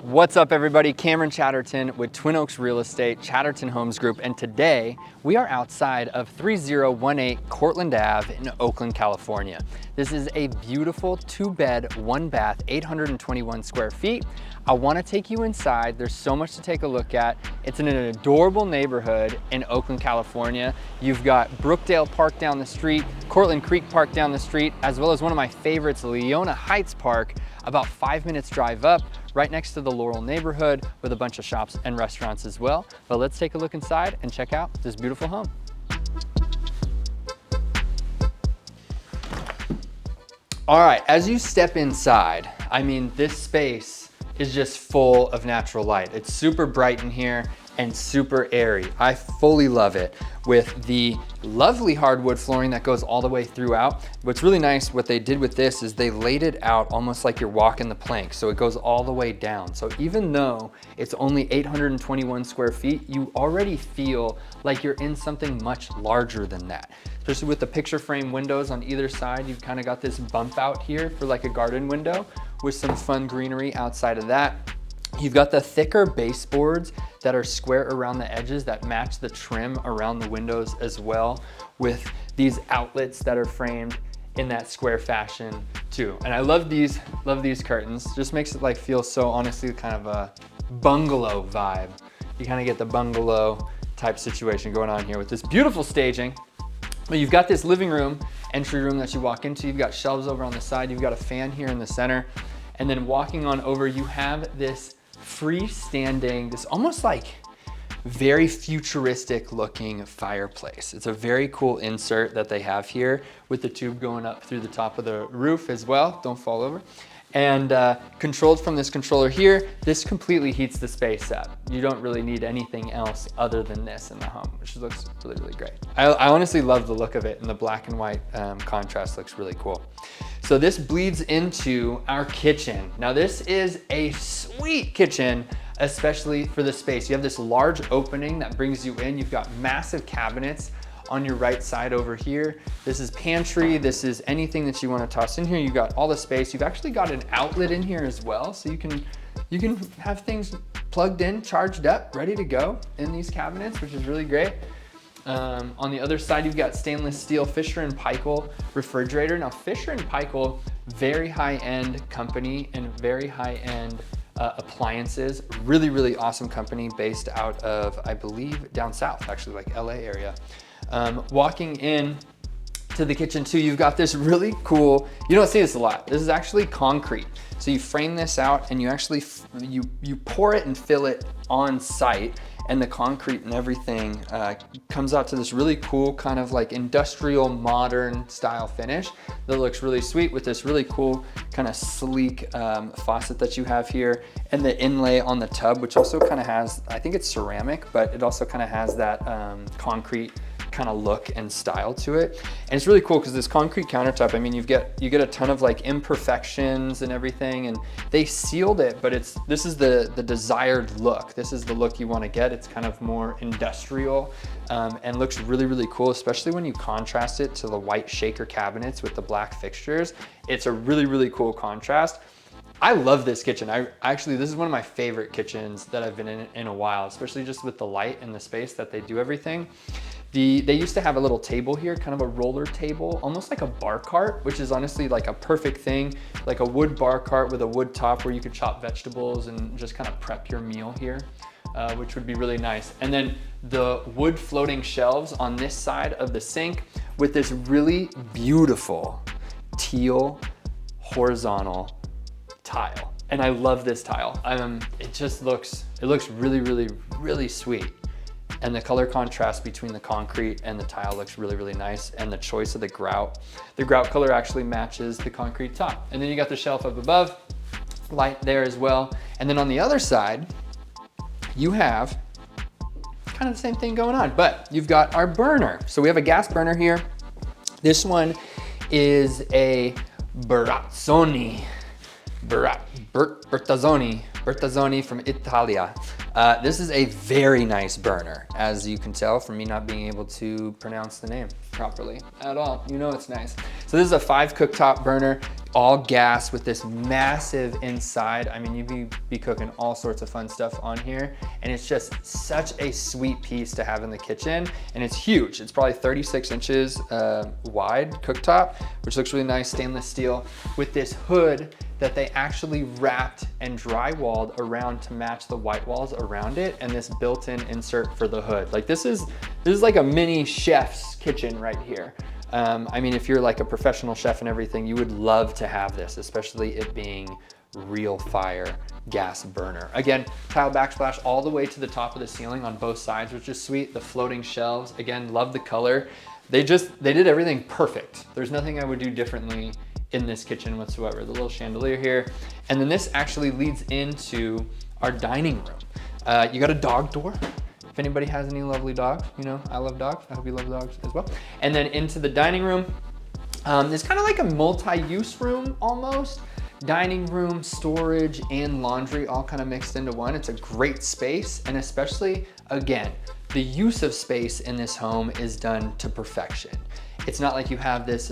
What's up everybody, Cameron Chatterton with Twin Oaks Real Estate, Chatterton Homes Group, and today we are outside of 3018 Courtland Ave in Oakland, California. This is a beautiful 2-bed, 1-bath, 821 square feet. I want to take you inside. There's so much to take a look at. It's in an adorable neighborhood in Oakland, California. You've got Brookdale Park down the street, Cortland Creek Park down the street, as well as one of my favorites, Leona Heights Park, about 5 minutes drive up, right next to the Laurel neighborhood with a bunch of shops and restaurants as well. But let's take a look inside and check out this beautiful home. All right, as you step inside, I mean, this space is just full of natural light. It's super bright in here and super airy. I fully love it with the lovely hardwood flooring that goes all the way throughout. What's really nice, what they did with this is they laid it out almost like you're walking the plank. So it goes all the way down. So even though it's only 821 square feet, you already feel like you're in something much larger than that. Especially with the picture frame windows on either side, you've kind of got this bump out here for like a garden window with some fun greenery outside of that. You've got the thicker baseboards that are square around the edges that match the trim around the windows as well, with these outlets that are framed in that square fashion too. And I love these curtains. Just makes it like feel so honestly kind of a bungalow vibe. You kind of get the bungalow type situation going on here with this beautiful staging. But you've got this living room, entry room that you walk into. You've got shelves over on the side. You've got a fan here in the center. And then walking on over, you have this freestanding, this almost like very futuristic looking fireplace. It's a very cool insert that they have here with the tube going up through the top of the roof as well. Don't fall over. And controlled from this controller here, this completely heats the space up. You don't really need anything else other than this in the home, which looks really, really great. I honestly love the look of it, and the black and white contrast looks really cool. So this bleeds into our kitchen. Now this is a sweet kitchen, especially for the space. You have this large opening that brings you in. You've got massive cabinets on your right side over here. This is pantry. This is anything that you want to toss in here. You've got all the space. You've actually got an outlet in here as well. So you can have things plugged in, charged up, ready to go in these cabinets, which is really great. On the other side, you've got stainless steel Fisher & Paykel refrigerator. Now Fisher & Paykel, very high-end company and very high-end appliances. Really, really awesome company based out of, I believe, down south, actually like LA area. Walking in to the kitchen too, you've got this really cool, you don't see this a lot. This is actually concrete. So you frame this out and you actually, you pour it and fill it on site, and the concrete and everything comes out to this really cool kind of like industrial modern style finish that looks really sweet with this really cool kind of sleek faucet that you have here, and the inlay on the tub, which also kind of has, I think it's ceramic, but it also kind of has that concrete kind of look and style to it. And it's really cool because this concrete countertop, I mean, you get a ton of like imperfections and everything, and they sealed it, but this is the desired look. This is the look you want to get. It's kind of more industrial and looks really, really cool, especially when you contrast it to the white shaker cabinets with the black fixtures. It's a really, really cool contrast. I love this kitchen. This is one of my favorite kitchens that I've been in a while, especially just with the light and the space that they do everything. They used to have a little table here, kind of a roller table, almost like a bar cart, which is honestly like a perfect thing, like a wood bar cart with a wood top where you could chop vegetables and just kind of prep your meal here, which would be really nice. And then the wood floating shelves on this side of the sink with this really beautiful teal horizontal tile. And I love this tile. It looks really, really, really sweet. And the color contrast between the concrete and the tile looks really, really nice. And the choice of the grout color actually matches the concrete top. And then you got the shelf up above, light there as well. And then on the other side, you have kind of the same thing going on, but you've got our burner. So we have a gas burner here. This one is a Bertazzoni from Italia. This is a very nice burner, as you can tell from me not being able to pronounce the name properly at all. You know it's nice. So this is a 5 cooktop burner, all gas with this massive inside. I mean, you'd be cooking all sorts of fun stuff on here, and it's just such a sweet piece to have in the kitchen, and it's huge. It's probably 36 inches wide cooktop, which looks really nice, stainless steel, with this hood that they actually wrapped and drywalled around to match the white walls around it, and this built-in insert for the hood. Like this is like a mini chef's kitchen right here. I mean, if you're like a professional chef and everything, you would love to have this, especially it being real fire gas burner. Again, tile backsplash all the way to the top of the ceiling on both sides, which is sweet. The floating shelves, again, love the color. They did everything perfect. There's nothing I would do differently in this kitchen whatsoever. The little chandelier here. And then this actually leads into our dining room. You got a dog door. If anybody has any lovely dogs, you know, I love dogs. I hope you love dogs as well. And then into the dining room. It's kind of like a multi-use room almost. Dining room, storage, and laundry all kind of mixed into one. It's a great space, and especially, again, the use of space in this home is done to perfection. It's not like you have this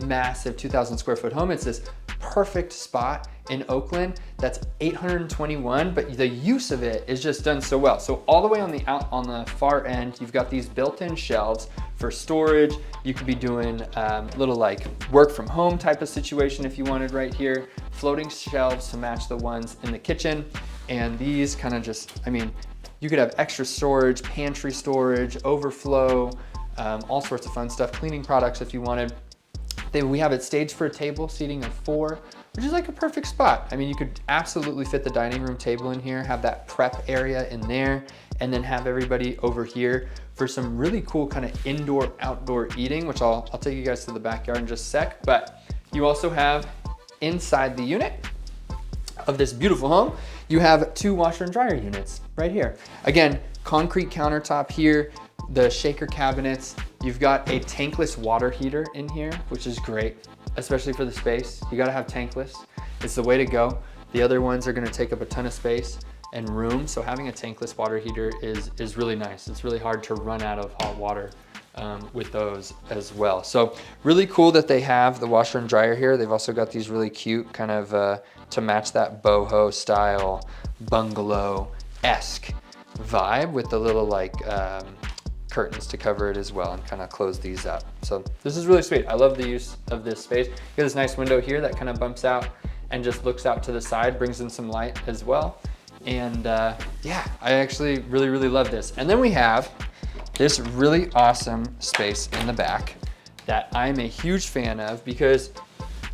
massive 2,000 square foot home. It's this perfect spot in Oakland that's 821, but the use of it is just done so well. So all the way on the far end, you've got these built-in shelves for storage. You could be doing little like work from home type of situation if you wanted right here. Floating shelves to match the ones in the kitchen. And these kind of just, I mean, you could have extra storage, pantry storage, overflow, all sorts of fun stuff, cleaning products if you wanted. We have it staged for a table, seating of 4, which is like a perfect spot. I mean, you could absolutely fit the dining room table in here, have that prep area in there, and then have everybody over here for some really cool kind of indoor, outdoor eating, which I'll take you guys to the backyard in just a sec. But you also have inside the unit of this beautiful home, you have 2 washer and dryer units right here. Again, concrete countertop here, the shaker cabinets. You've got a tankless water heater in here, which is great, especially for the space. You gotta have tankless. It's the way to go. The other ones are gonna take up a ton of space and room, so having a tankless water heater is really nice. It's really hard to run out of hot water with those as well. So really cool that they have the washer and dryer here. They've also got these really cute kind of to match that boho style bungalow-esque vibe with the little like curtains to cover it as well and kind of close these up. So this is really sweet. I love the use of this space. You got this nice window here that kind of bumps out and just looks out to the side, brings in some light as well. And yeah, I actually really love this. And then we have this really awesome space in the back that I'm a huge fan of because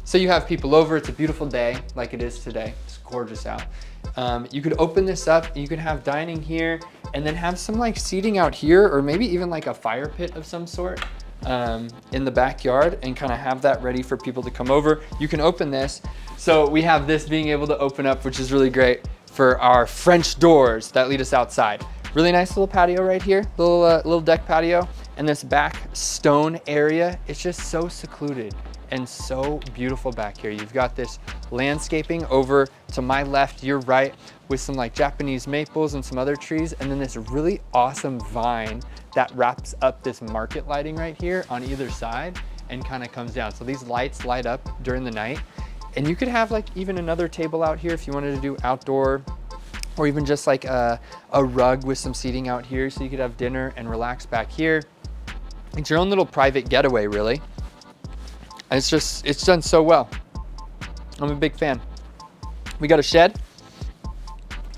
say you have people over, it's a beautiful day like it is today. It's gorgeous out. You could open this up, you could have dining here and then have some like seating out here or maybe even like a fire pit of some sort in the backyard and kind of have that ready for people to come over. You can open this. So we have this being able to open up, which is really great for our French doors that lead us outside. Really nice little patio right here, little deck patio. And this back stone area, it's just so secluded and so beautiful back here. You've got this landscaping over to my left, your right, with some like Japanese maples and some other trees, and then this really awesome vine that wraps up this market lighting right here on either side and kind of comes down. So these lights light up during the night, and you could have like even another table out here if you wanted to do outdoor, or even just like a rug with some seating out here so you could have dinner and relax back here. It's your own little private getaway, really. And it's done so well. I'm a big fan. We got a shed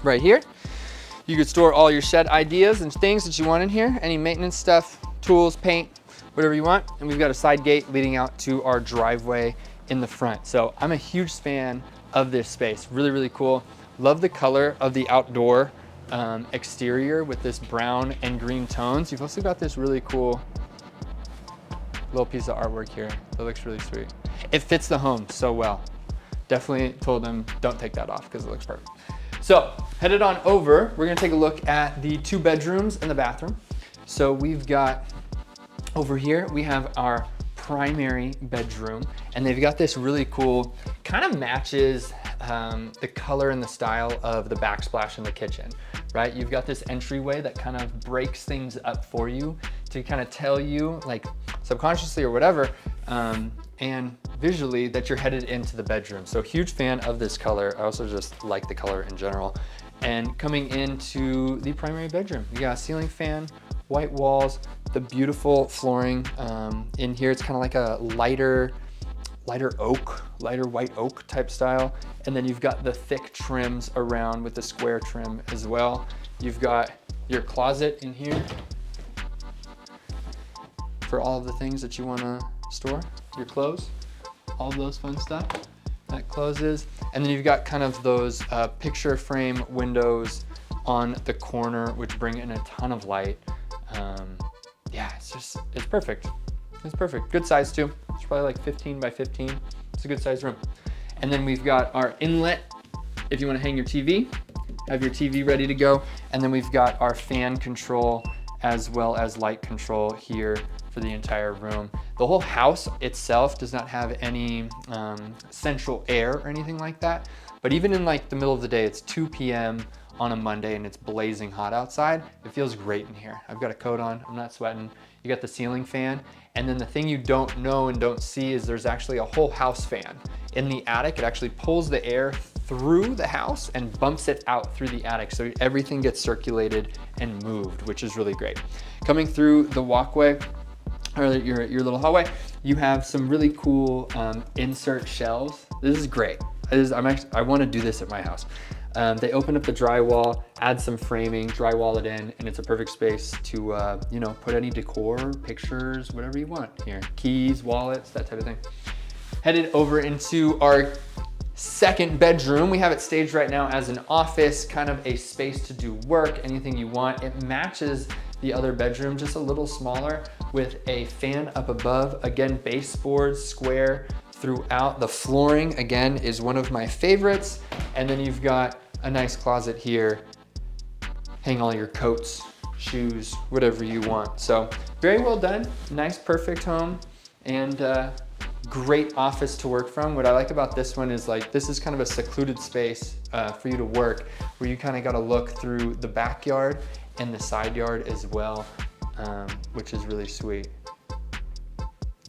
right here. You could store all your shed ideas and things that you want in here, any maintenance stuff, tools, paint, whatever you want. And we've got a side gate leading out to our driveway in the front. So I'm a huge fan of this space. Really cool. Love the color of the outdoor exterior with this brown and green tones. You've also got this really cool little piece of artwork here that looks really sweet. It fits the home so well. Definitely told them don't take that off because it looks perfect. So headed on over, we're gonna take a look at the 2 bedrooms and the bathroom. So we've got over here, we have our primary bedroom, and they've got this really cool, kind of matches the color and the style of the backsplash in the kitchen, right? You've got this entryway that kind of breaks things up for you to kind of tell you, like subconsciously or whatever, and visually that you're headed into the bedroom. So huge fan of this color. I also just like the color in general. And coming into the primary bedroom, you got a ceiling fan, white walls, the beautiful flooring in here. It's kind of like a lighter white oak type style. And then you've got the thick trims around with the square trim as well. You've got your closet in here for all of the things that you want to store, your clothes, all of those fun stuff. That closes. And then you've got kind of those picture frame windows on the corner, which bring in a ton of light. Yeah, it's perfect. It's perfect. Good size too. It's probably like 15 by 15. It's a good size room. And then we've got our inlet if you want to hang your TV, have your TV ready to go. And then we've got our fan control as well as light control here for the entire room. The whole house itself does not have any central air or anything like that. But even in like the middle of the day, it's 2 p.m. on a Monday and it's blazing hot outside, it feels great in here. I've got a coat on, I'm not sweating. You got the ceiling fan. And then the thing you don't know and don't see is there's actually a whole house fan. In the attic, it actually pulls the air through the house and bumps it out through the attic. So everything gets circulated and moved, which is really great. Coming through the walkway, or your little hallway, you have some really cool insert shelves. This is great. I want to do this at my house. They open up the drywall, add some framing, drywall it in, and it's a perfect space to you know, put any decor, pictures, whatever you want here. Keys, wallets, that type of thing. Headed over into our second bedroom. We have it staged right now as an office, kind of a space to do work, anything you want. It matches the other bedroom, just a little smaller, with a fan up above. Again, baseboards, square throughout. The flooring, again, is one of my favorites. And then you've got a nice closet here. Hang all your coats, shoes, whatever you want. So very well done, nice, perfect home, and great office to work from. What I like about this one is like, this is kind of a secluded space for you to work, where you kind of got to look through the backyard and the side yard as well, which is really sweet.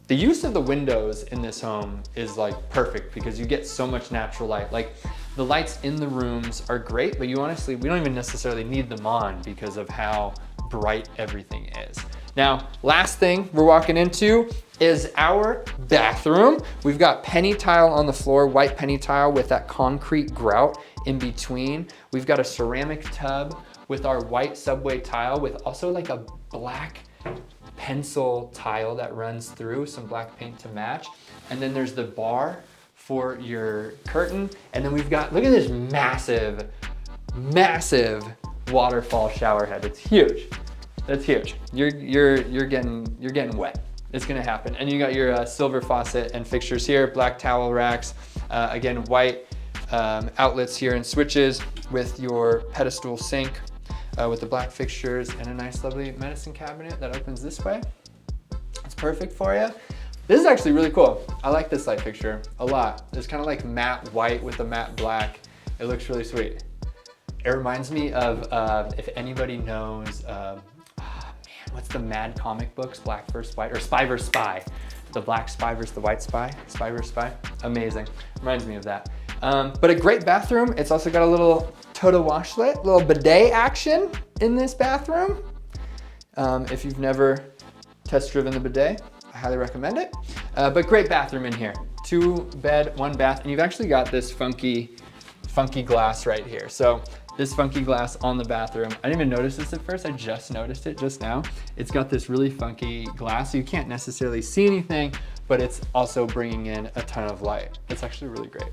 The use of the windows in this home is like perfect because you get so much natural light. Like the lights in the rooms are great, but we don't even necessarily need them on because of how bright everything is. Now, last thing we're walking into is our bathroom. We've got penny tile on the floor, white penny tile with that concrete grout in between. We've got a ceramic tub with our white subway tile with also like a black pencil tile that runs through, some black paint to match. And then there's the bar for your curtain. And then we've got, look at this massive, massive waterfall shower head. It's huge. That's huge. You're getting wet. It's gonna happen. And you got your silver faucet and fixtures here, black towel racks, again, white outlets here and switches with your pedestal sink with the black fixtures and a nice lovely medicine cabinet that opens this way. It's perfect for you. This is actually really cool. I like this light fixture a lot. It's kind of like matte white with a matte black. It looks really sweet. It reminds me of, if anybody knows, what's the Mad comic books, Black vs. White, or Spy vs. Spy? The black spy versus the white spy, Spy vs. Spy. Amazing, reminds me of that. But a great bathroom. It's also got a little Toto washlet, little bidet action in this bathroom. If you've never test driven the bidet, I highly recommend it. But great bathroom in here. 2 bed, 1 bath, and you've actually got this funky glass right here. So this funky glass on the bathroom. I didn't even notice this at first. I just noticed it just now. It's got this really funky glass, so you can't necessarily see anything, but it's also bringing in a ton of light. It's actually really great.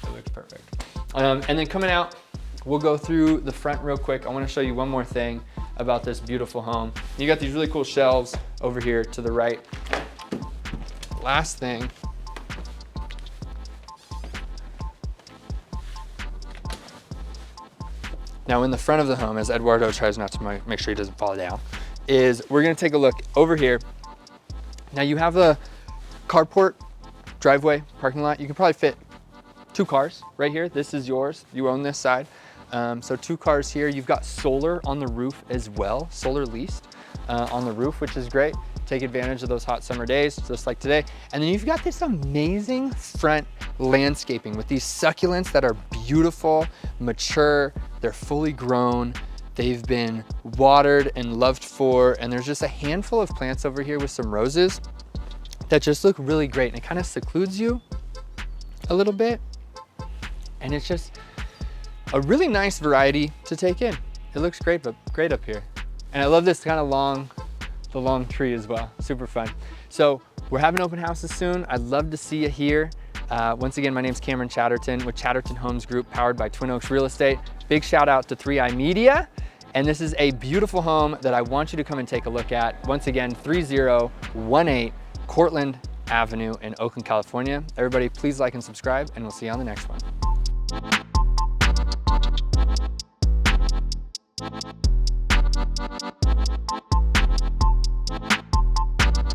It looks perfect. And then coming out, we'll go through the front real quick. I want to show you one more thing about this beautiful home. You got these really cool shelves over here to the right. Last thing. Now in the front of the home, as Eduardo tries not to make sure he doesn't fall down, is we're gonna take a look over here. Now you have the carport, driveway, parking lot. You can probably fit 2 cars right here. This is yours. You own this side. So 2 cars here. You've got solar on the roof as well, solar leased on the roof, which is great. Take advantage of those hot summer days, just like today. And then you've got this amazing front landscaping with these succulents that are beautiful, mature, they're fully grown, they've been watered and loved for, and there's just a handful of plants over here with some roses that just look really great, and it kind of secludes you a little bit, and it's just a really nice variety to take in. It looks great, but great up here. And I love this kind of the long tree as well, super fun. So we're having open houses soon. I'd love to see you here. Once again, my name's Cameron Chatterton with Chatterton Homes Group, powered by Twin Oaks Real Estate. Big shout out to 3i Media. And this is a beautiful home that I want you to come and take a look at. Once again, 3018 Courtland Avenue in Oakland, California. Everybody, please like and subscribe, and we'll see you on the next one.